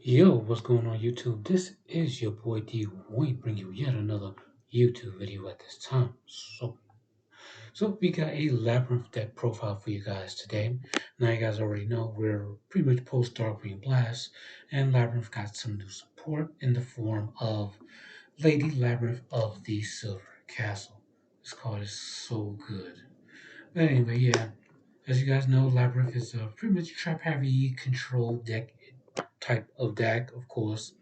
Yo, what's going on YouTube? This is your boy D Wayne bringing you yet another YouTube video at this time. So we got a Labrynth deck profile for you guys today. Now you guys already know we're pretty much post Darkwing Blast, and Labrynth got some new support in the form of Lady Labrynth of the Silver Castle. This card is so good. But anyway, yeah, as you guys know, Labrynth is a pretty much trap heavy control deck type of deck, of course.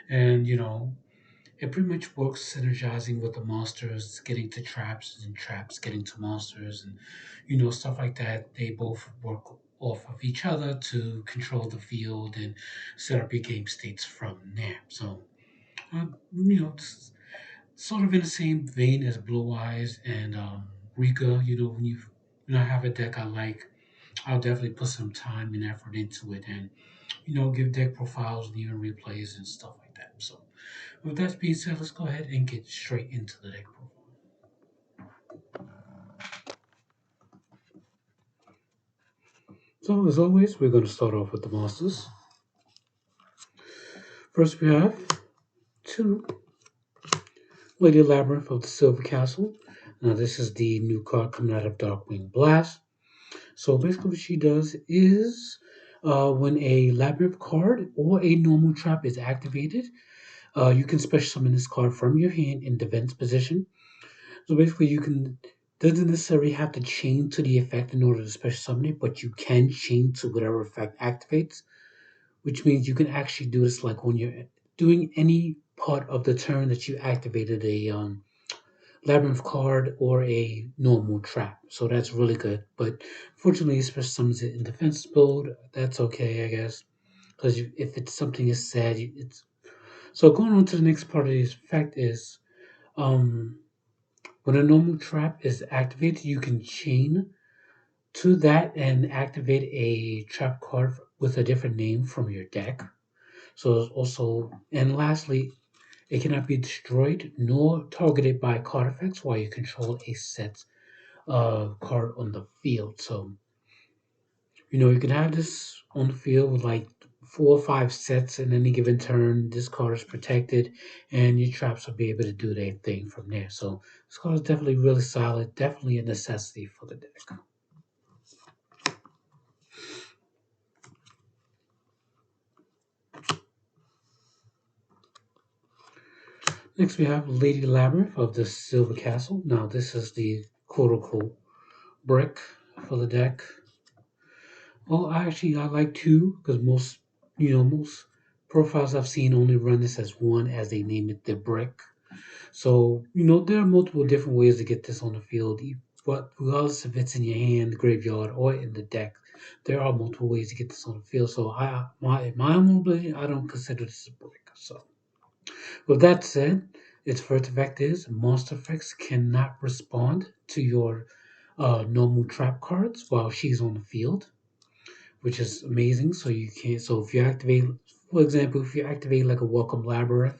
And it pretty much works synergizing with the monsters, getting to traps and traps getting to monsters, and stuff like that. They both work off of each other to control the field and set up your game states from there. So it's sort of in the same vein as Blue Eyes and Rika. When I have a deck I like, I'll definitely put some time and effort into it, and give deck profiles and even replays and stuff like that. So with that being said, let's go ahead and get straight into the deck profile. So as always, we're going to start off with the monsters. First, we have two Lady Labrynth of the Silver Castle. Now, this is the new card coming out of Darkwing Blast. So basically, what she does is when a Labyrinth card or a normal trap is activated, you can special summon this card from your hand in defense position. So basically, you can doesn't necessarily have to chain to the effect in order to special summon it, but you can chain to whatever effect activates, which means you can actually do this like when you're doing any part of the turn that you activated a labyrinth card or a normal trap. So that's really good. But fortunately, special summons it in defense mode. That's okay, I guess, because if it's something is sad, it's so going on to the next part of this effect is um when a normal trap is activated, you can chain to that and activate a trap card with a different name from your deck. So also, and lastly, it cannot be destroyed nor targeted by card effects while you control a set card on the field. So, you can have this on the field with like 4 or 5 sets in any given turn. This card is protected, and your traps will be able to do their thing from there. So, this card is definitely really solid, definitely a necessity for the deck. Next, we have Lady Labyrinth of the Silver Castle. Now, this is the quote unquote brick for the deck. Well, I like two because most profiles I've seen only run this as one, as they name it the brick. So, there are multiple different ways to get this on the field, but regardless if it's in your hand, graveyard, or in the deck, there are multiple ways to get this on the field. So, my own opinion, I don't consider this a brick. So, with that said, its first effect is monster effects cannot respond to your normal trap cards while she's on the field, which is amazing. So you can't. So if you activate, for example, if you activate like a Welcome Labyrinth,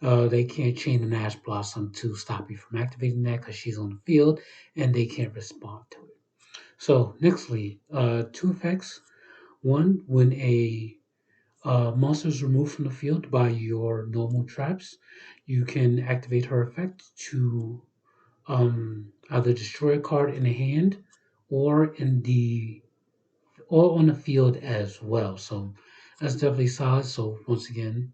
they can't chain an Ash Blossom to stop you from activating that because she's on the field and they can't respond to it. So nextly, two effects. One, when a monster is removed from the field by your normal traps, you can activate her effect to either destroy a card in the hand or in the or on the field as well. So that's definitely solid. So once again,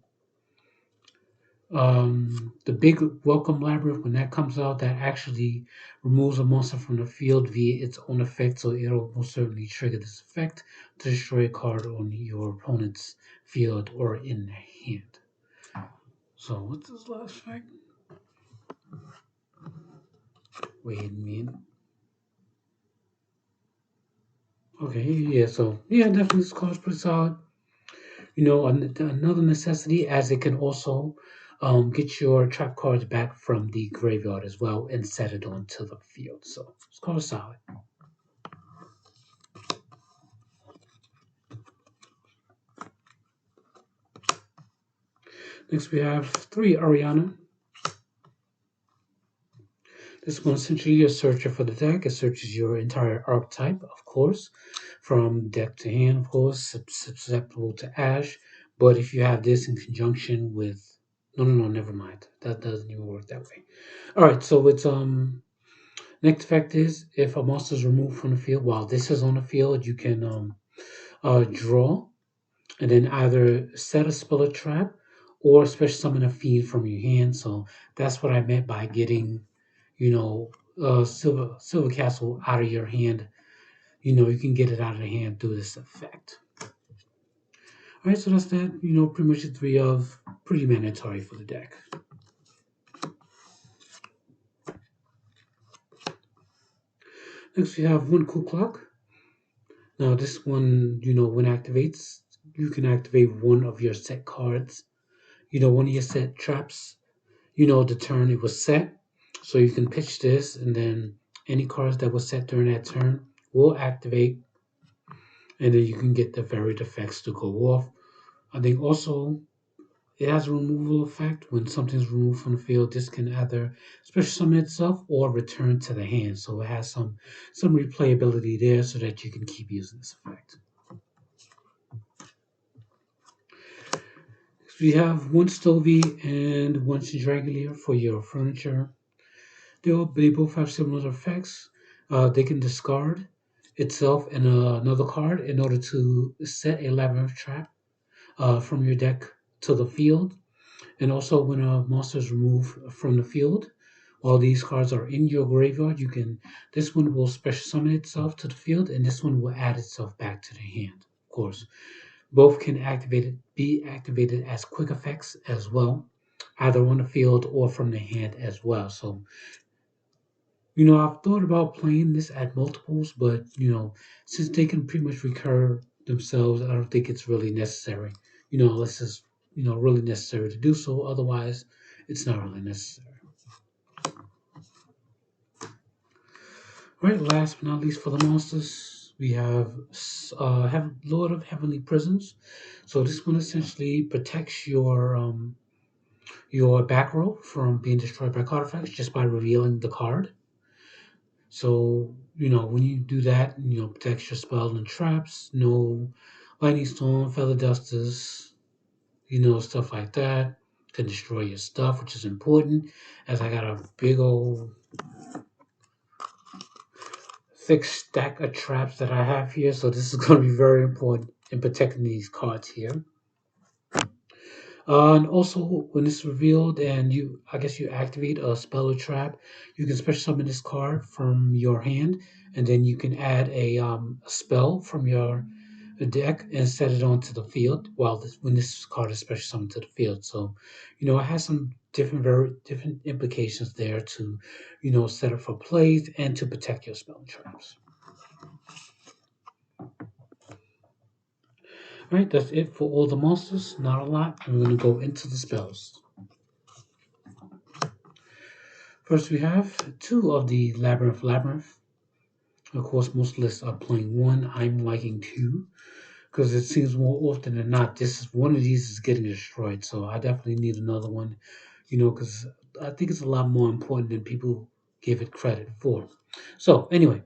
the big welcome labyrinth when that comes out, that actually removes a monster from the field via its own effect. So it'll most certainly trigger this effect to destroy a card on your opponent's field or in their hand. So what's this last effect? Wait a minute. Okay, yeah. So yeah, definitely this card's pretty solid. Another necessity, as it can also get your trap cards back from the graveyard as well and set it onto the field. So it's called solid. Next, we have three Ariana. This one essentially a searcher for the deck. It searches your entire archetype, of course, from deck to hand, of course, susceptible to Ash, But if you have this in conjunction with no, never mind. That doesn't even work that way. All right, so it's next effect is if a monster is removed from the field while this is on the field, you can draw and then either set a spell or trap or special summon a fiend from your hand. So that's what I meant by getting, Silver Castle out of your hand. You can get it out of the hand through this effect. All right, so that's that. Pretty much the three of pretty mandatory for the deck. Next, we have one cool clock. Now, this one, when activates, you can activate one of your set cards. One of your set traps. The turn it was set. So you can pitch this, and then any cards that were set during that turn will activate, and then you can get the varied effects to go off. I think also it has a removal effect. When something's removed from the field, this can either special summon itself or return to the hand. So it has some replayability there so that you can keep using this effect. So we have one Stovey and one Dragolier for your furniture. They both have similar effects. They can discard itself and another card in order to set a Labyrinth trap from your deck to the field. And also, when a monster is removed from the field, while these cards are in your graveyard, this one will special summon itself to the field, and this one will add itself back to the hand. Of course, both can be activated as quick effects as well, either on the field or from the hand as well. So I've thought about playing this at multiples, but since they can pretty much recur themselves, I don't think it's really necessary. Unless it's really necessary to do so. Otherwise, it's not really necessary. All right. Last but not least, for the monsters, we have Lord of Heavenly Prisons. So this one essentially protects your back row from being destroyed by card effects just by revealing the card. So, when you do that, protects your spell and traps, no lightning storm, feather dusters, stuff like that. Can destroy your stuff, which is important, as I got a big old thick stack of traps that I have here. So this is going to be very important in protecting these cards here. And also, when it's revealed and I guess you activate a spell or trap, you can special summon this card from your hand, and then you can add a spell from your deck and set it onto the field. When this card is special summoned to the field, so it has some very different implications there to, set up for plays and to protect your spell and traps. All right, that's it for all the monsters. Not a lot. I'm going to go into the spells. First, we have two of the Labyrinth. Of course, most lists are playing one. I'm liking two because it seems more often than not, one of these is getting destroyed. So I definitely need another one, because I think it's a lot more important than people give it credit for. So anyway,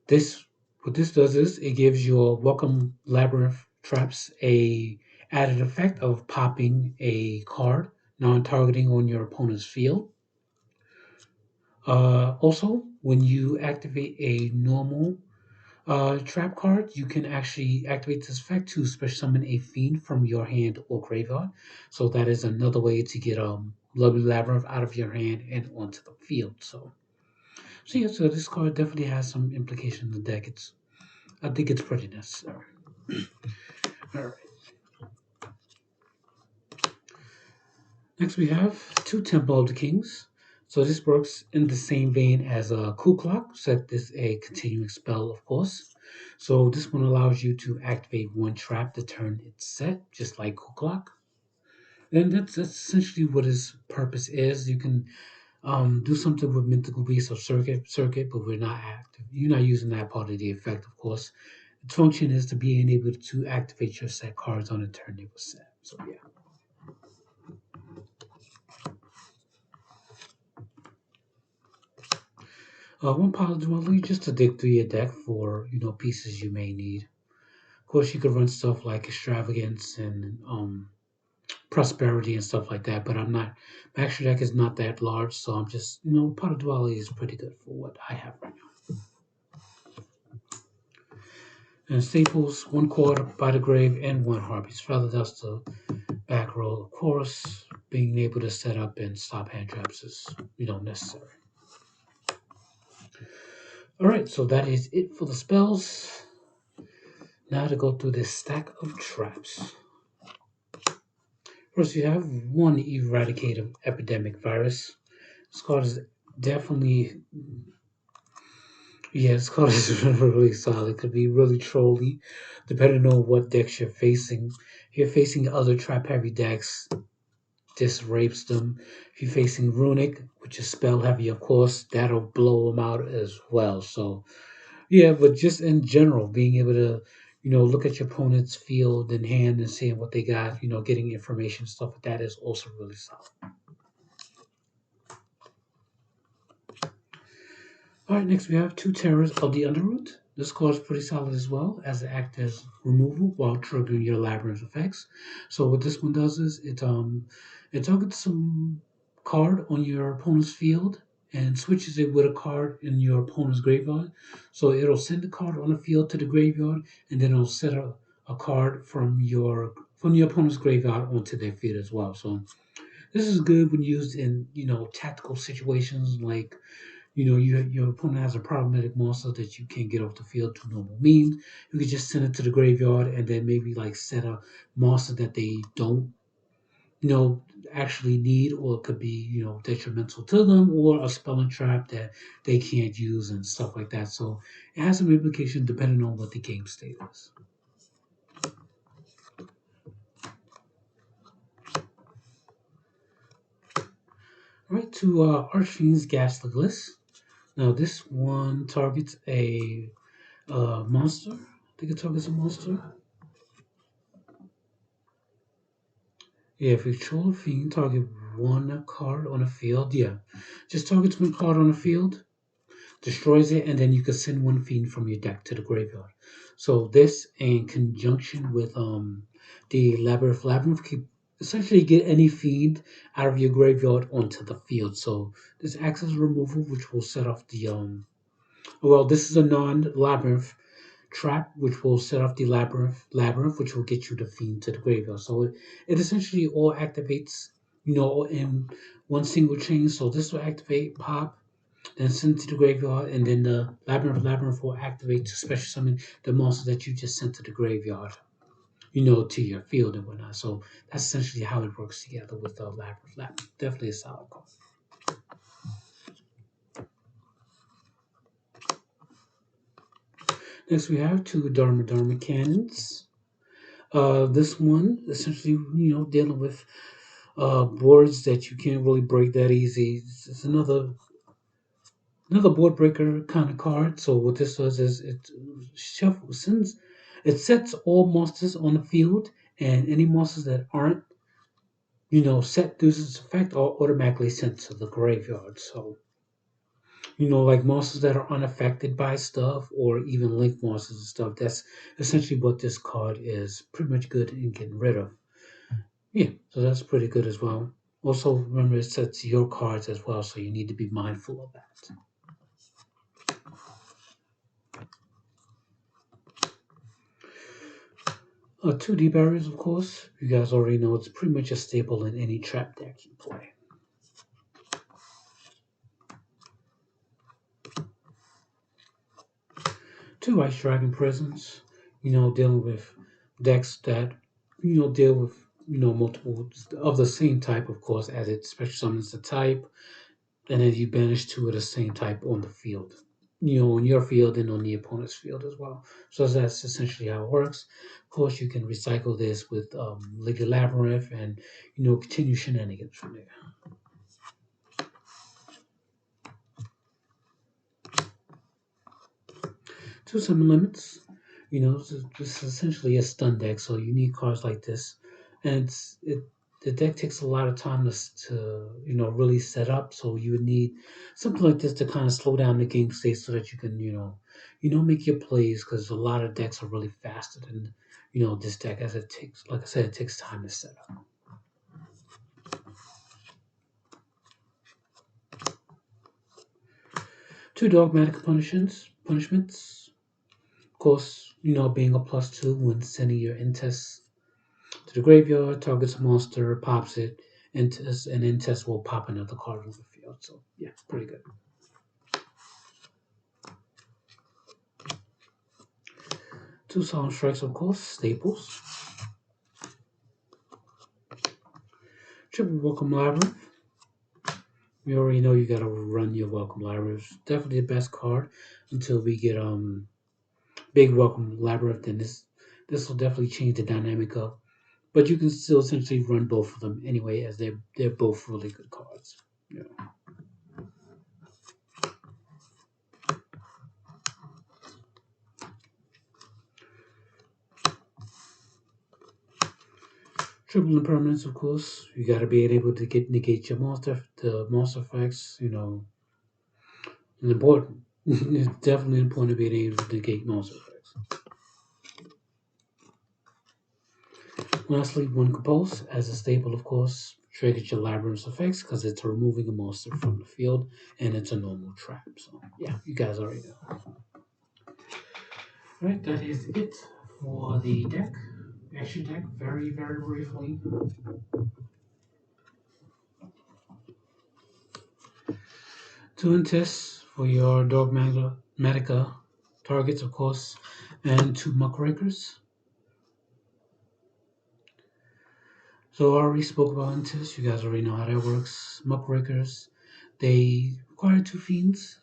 this what this does is it gives your welcome Labyrinth traps a added effect of popping a card non-targeting on your opponent's field. Also, when you activate a normal trap card, you can actually activate this effect to special summon a fiend from your hand or graveyard. So that is another way to get Lovely Labyrinth out of your hand and onto the field. So this card definitely has some implication in the deck. I think it's pretty necessary. All right. Next we have two Temple of the Kings. So this works in the same vein as a Cool Clock, except this a continuing spell, of course. So this one allows you to activate one trap the turn it's set, just like Cool Clock. And that's essentially what its purpose is. You can do something with Mythical Beast or Circuit, but we're not active. You're not using that part of the effect, of course. Its function is to be able to activate your set cards on a turn they were set. So yeah. One pile dweller just to dig through your deck for pieces you may need. Of course, you could run stuff like extravagance and prosperity and stuff like that. But I'm not. My extra deck is not that large, so I'm just part of duality is pretty good for what I have right now. And staples, one quarter by the grave and one harpy's feather. That's the back roll. Of course, being able to set up and stop hand traps is necessary. All right, so that is it for the spells. Now to go through this stack of traps. First, you have one eradicate of epidemic virus. This card is definitely, yeah, this card is really solid. It could be really trolly, depending on what decks you're facing. If you're facing other trap heavy decks, this rapes them. If you're facing runic, which is spell heavy, of course, that'll blow them out as well. So yeah, but just in general, being able to, look at your opponent's field and hand and seeing what they got, getting information, stuff like that is also really solid. All right, next we have two terrors of the Underroot. This card is pretty solid as well, as it acts as removal while triggering your Labyrinth effects. So what this one does is it targets some card on your opponent's field and switches it with a card in your opponent's graveyard. So it'll send the card on the field to the graveyard, and then it'll set a card from your opponent's graveyard onto their field as well. So this is good when used in tactical situations like your opponent has a problematic monster that you can't get off the field through normal means. You could just send it to the graveyard and then maybe like set a monster that they don't, you know, actually need, or it could be, detrimental to them, or a spell and trap that they can't use and stuff like that. So it has some implication depending on what the game state is. All right, to Archfiend's Ghastly Gliss. Now this one targets a monster. I think it targets a monster. Yeah, if you control a fiend, target one card on the field. Yeah, just targets one card on the field, destroys it, and then you can send one fiend from your deck to the graveyard. So this, in conjunction with the Labyrinth can essentially get any fiend out of your graveyard onto the field. So this acts as removal, which will set off the Well, this is a non-Labyrinth trap, which will set off the labyrinth, which will get you the fiend to the graveyard. So it essentially all activates, in one single chain. So this will activate pop, then send it to the graveyard, and then the labyrinth will activate to special summon the monster that you just sent to the graveyard, to your field and whatnot. So that's essentially how it works together with the labyrinth. Definitely a solid card. Next, we have two Dharma cannons. This one essentially, dealing with boards that you can't really break that easy. It's another board breaker kind of card. So what this does is it sends it sets all monsters on the field, and any monsters that aren't set through its effect are automatically sent to the graveyard. So like monsters that are unaffected by stuff, or even link monsters and stuff. That's essentially what this card is pretty much good in getting rid of. Yeah, so that's pretty good as well. Also, remember it sets your cards as well, so you need to be mindful of that. Two D barriers, of course. You guys already know it's pretty much a staple in any trap deck you play. Two Ice Dragon Prisons. Dealing with decks that deal with multiple of the same type, of course, as it special summons the type, and then you banish two of the same type on the field. On your field and on the opponent's field as well. So that's essentially how it works. Of course, you can recycle this with Lady Labyrinth and continue shenanigans from there. Two summon limits. This is essentially a stun deck, so you need cards like this, and the deck takes a lot of time to really set up. So you would need something like this to kind of slow down the game state so that you can make your plays, because a lot of decks are really faster than this deck, as it takes, like I said, it takes time to set up. Two dogmatic punishments. Of course, being a +2 when sending your Intest to the graveyard, targets a monster, pops it, Intest, and Intest will pop another card on the field. So yeah, pretty good. Two solemn strikes, of course, staples. Triple welcome labyrinth. We already know you gotta run your welcome labyrinth. Definitely the best card until we get big welcome labyrinth. Then this will definitely change the dynamic up. But you can still essentially run both of them anyway, as they're both really good cards. Yeah. Triple impermanence, of course. You got to be able to negate your the monster effects. And important. It's definitely important to be able to negate monster effects. Lastly, one compulse as a staple, of course. Triggers your labyrinth effects because it's removing a monster from the field, and it's a normal trap. So yeah, you guys already know. Right, that is it for the deck. Action deck, very, very briefly. Two tests for your Dogmatica targets, of course, and two Muckrakers. So I already spoke about Intis. You guys already know how that works. Muckrakers, they require two Fiends,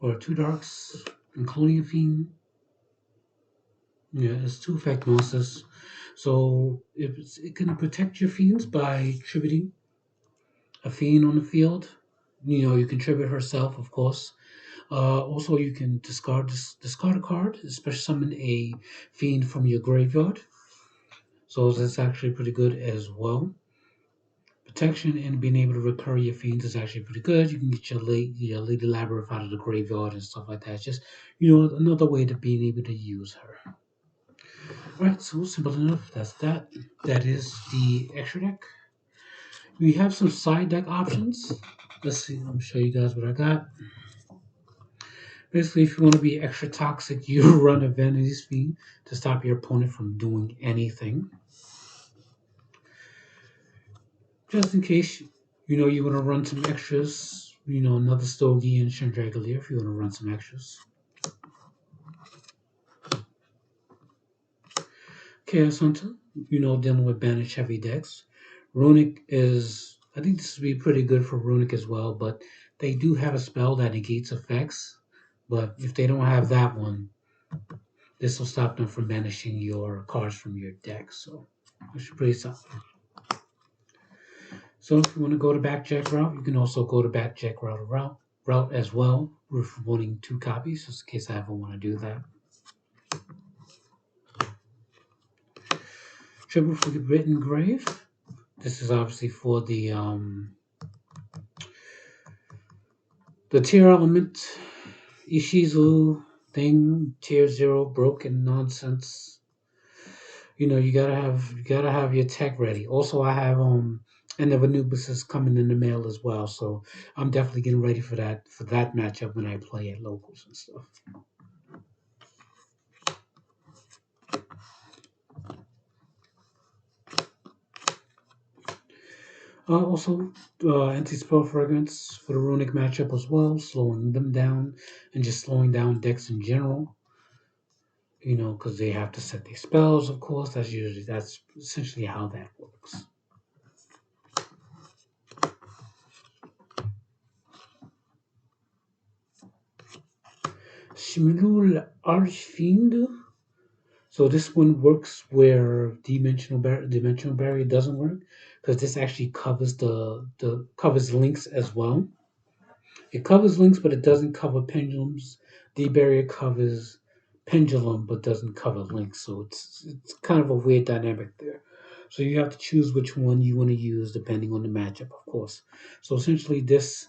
or two Darks, including a Fiend. Yeah, it's two effect monsters. So it can protect your Fiends by tributing a Fiend on the field. You can tribute herself, of course. Also, you can discard a card, especially summon a fiend from your graveyard. So that's actually pretty good as well. Protection and being able to recur your fiends is actually pretty good. You can get your Lady Labyrinth out of the graveyard and stuff like that. It's just another way to being able to use her. Alright, so simple enough. That's that. That is the extra deck. We have some side deck options. Let's see. Let me show you guys what I got. Basically, if you want to be extra toxic, you run a Vanity's Fiend to stop your opponent from doing anything. Just in case, you want to run some extras, another Stogie and Chandragalier if you want to run some extras. Chaos Hunter, dealing with banished heavy decks. Runic I think this would be pretty good for Runic as well, but they do have a spell that negates effects. But if they don't have that one, this will stop them from banishing your cards from your deck. So it's pretty solid. So if you want to go to backjack route, you can also go to backjack route as well, with wanting two copies, just in case I ever want to do that. Triple Forbidden Grave. This is obviously for the tier element Ishizu thing, tier 0 broken nonsense. You gotta have your tech ready. Also, I have and the Anubis is coming in the mail as well, so I'm definitely getting ready for that matchup when I play at locals and stuff. Also, anti-spell fragrance for the runic matchup as well, slowing them down and just slowing down decks in general. Because they have to set their spells, of course. That's essentially how that works. Shimilul Archfiend. So this one works where dimensional barrier doesn't work, because this actually covers the covers links as well. It covers links, but it doesn't cover pendulums. D barrier covers pendulum, but doesn't cover links. So it's kind of a weird dynamic there. So you have to choose which one you want to use depending on the matchup, of course. So essentially, if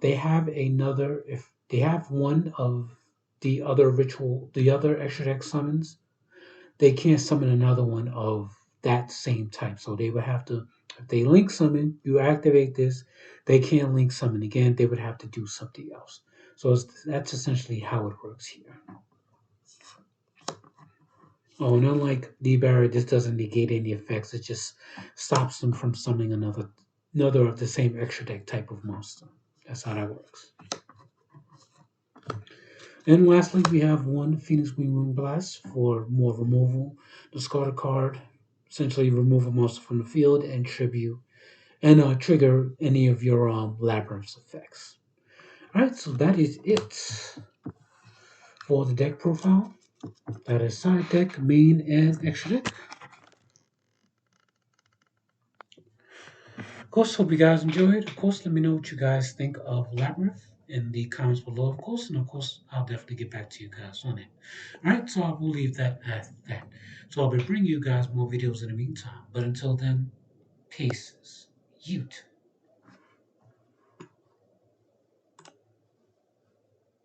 they have one of the other extra deck summons, they can't summon another one of that same type. So they would have to, if they link summon, you activate this, they can't link summon again. They would have to do something else. So that's essentially how it works here. Oh, and unlike D-Barrier, this doesn't negate any effects. It just stops them from summoning another of the same extra deck type of monster. That's how that works. And lastly, we have one Phoenix Wing Blast for more removal. Discard a card, essentially remove a monster from the field and trigger any of your Labrynth effects. Alright, so that is it for the deck profile. That is side deck, main, and extra deck. Of course, hope you guys enjoyed. Of course, let me know what you guys think of Labyrinth in the comments below, of course. And of course, I'll definitely get back to you guys on it. Alright, so I will leave that at that. So I'll be bringing you guys more videos in the meantime. But until then, peace. YouTube.